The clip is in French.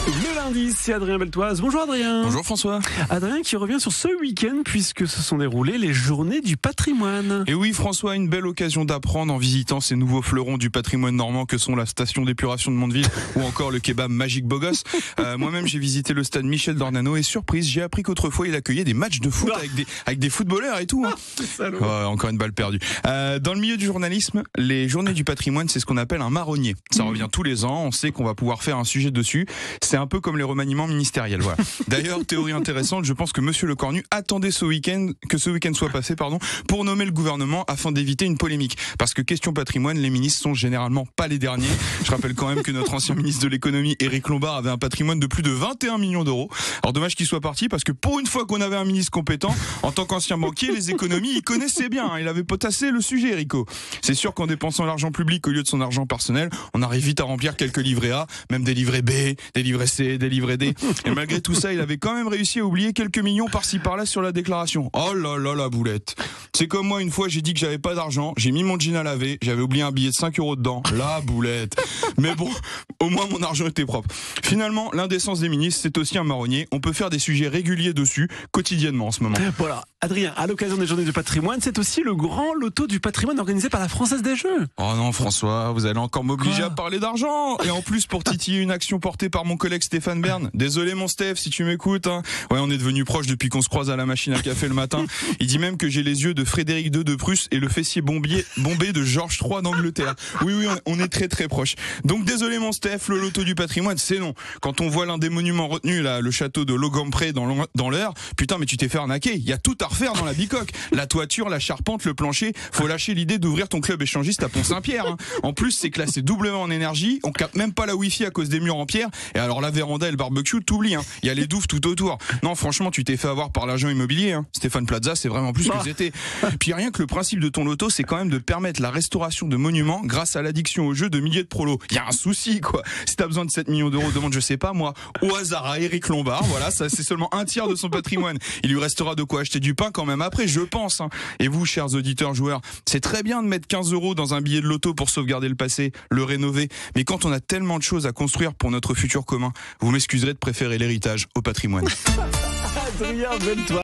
Le lundi, c'est Adrien Beltoise. Bonjour Adrien. Bonjour François. Adrien qui revient sur ce week-end puisque se sont déroulées les journées du patrimoine. Et oui François, une belle occasion d'apprendre en visitant ces nouveaux fleurons du patrimoine normand que sont la station d'épuration de Mondeville ou encore le kebab Magique Bogos. Moi-même j'ai visité le stade Michel Dornano et surprise, j'ai appris qu'autrefois il accueillait des matchs de foot avec des footballeurs et tout. Encore une balle perdue. Dans le milieu du journalisme, les journées du patrimoine, c'est ce qu'on appelle un marronnier. Ça revient tous les ans, on sait qu'on va pouvoir faire un sujet dessus. C'est un peu comme les remaniements ministériels. Voilà. D'ailleurs, théorie intéressante, je pense que Monsieur Lecornu attendait que ce week-end soit passé, pour nommer le gouvernement afin d'éviter une polémique. Parce que question patrimoine, les ministres sont généralement pas les derniers. Je rappelle quand même que notre ancien ministre de l'économie, Éric Lombard, avait un patrimoine de plus de 21 millions d'euros. Alors dommage qu'il soit parti parce que pour une fois qu'on avait un ministre compétent, en tant qu'ancien banquier, les économies, il connaissait bien. Il avait potassé le sujet, Rico. C'est sûr qu'en dépensant l'argent public au lieu de son argent personnel, on arrive vite à remplir quelques livrets A, même des livrets B, des livrets C, des livrets D. Et malgré tout ça, il avait quand même réussi à oublier quelques millions par-ci par-là sur la déclaration. Oh là là, la boulette. C'est comme moi, une fois, j'ai dit que j'avais pas d'argent, j'ai mis mon jean à laver, j'avais oublié un billet de 5 € dedans. La boulette. Mais bon, au moins mon argent était propre. Finalement, l'indécence des ministres, c'est aussi un marronnier. On peut faire des sujets réguliers dessus, quotidiennement en ce moment. Voilà. Adrien, à l'occasion des journées du patrimoine, c'est aussi le grand loto du patrimoine organisé par la Française des Jeux. Oh non François, vous allez encore m'obliger à parler d'argent. Et en plus pour titiller une action portée par mon collègue Stéphane Bern. Désolé mon Steph si tu m'écoutes. Ouais, on est devenus proches depuis qu'on se croise à la machine à café le matin. Il dit même que j'ai les yeux de Frédéric II de Prusse et le fessier bombé de Georges III d'Angleterre. Oui, on est très très proches. Donc désolé mon Steph, le loto du patrimoine, c'est non. Quand on voit l'un des monuments retenus, là, le château de Logampré dans l'Eure, putain mais tu t'es fait arnaquer. Il y a tout à refaire dans la bicoque. La toiture, la charpente, le plancher. Faut lâcher l'idée d'ouvrir ton club échangiste à Pont-Saint-Pierre. En plus, c'est classé doublement en énergie. On capte même pas la wifi à cause des murs en pierre. Et alors la véranda et le barbecue, t'oublies. Il y a les douves tout autour. Non, franchement, tu t'es fait avoir par l'agent immobilier. Stéphane Plaza, c'est vraiment plus que c'était. Puis rien que le principe de ton loto, c'est quand même de permettre la restauration de monuments grâce à l'addiction au jeu de milliers de prolos. Il y a un souci, quoi. Si t'as besoin de 7 millions d'euros, demande, je sais pas moi, au hasard à Éric Lombard. Voilà, ça c'est seulement un tiers de son patrimoine. Il lui restera de quoi acheter du pain quand même après, je pense. Et vous, chers auditeurs joueurs, c'est très bien de mettre 15 € dans un billet de loto pour sauvegarder le passé, le rénover. Mais quand on a tellement de choses à construire pour notre futur commun, vous m'excuserez de préférer l'héritage au patrimoine. Adrien Beltoise.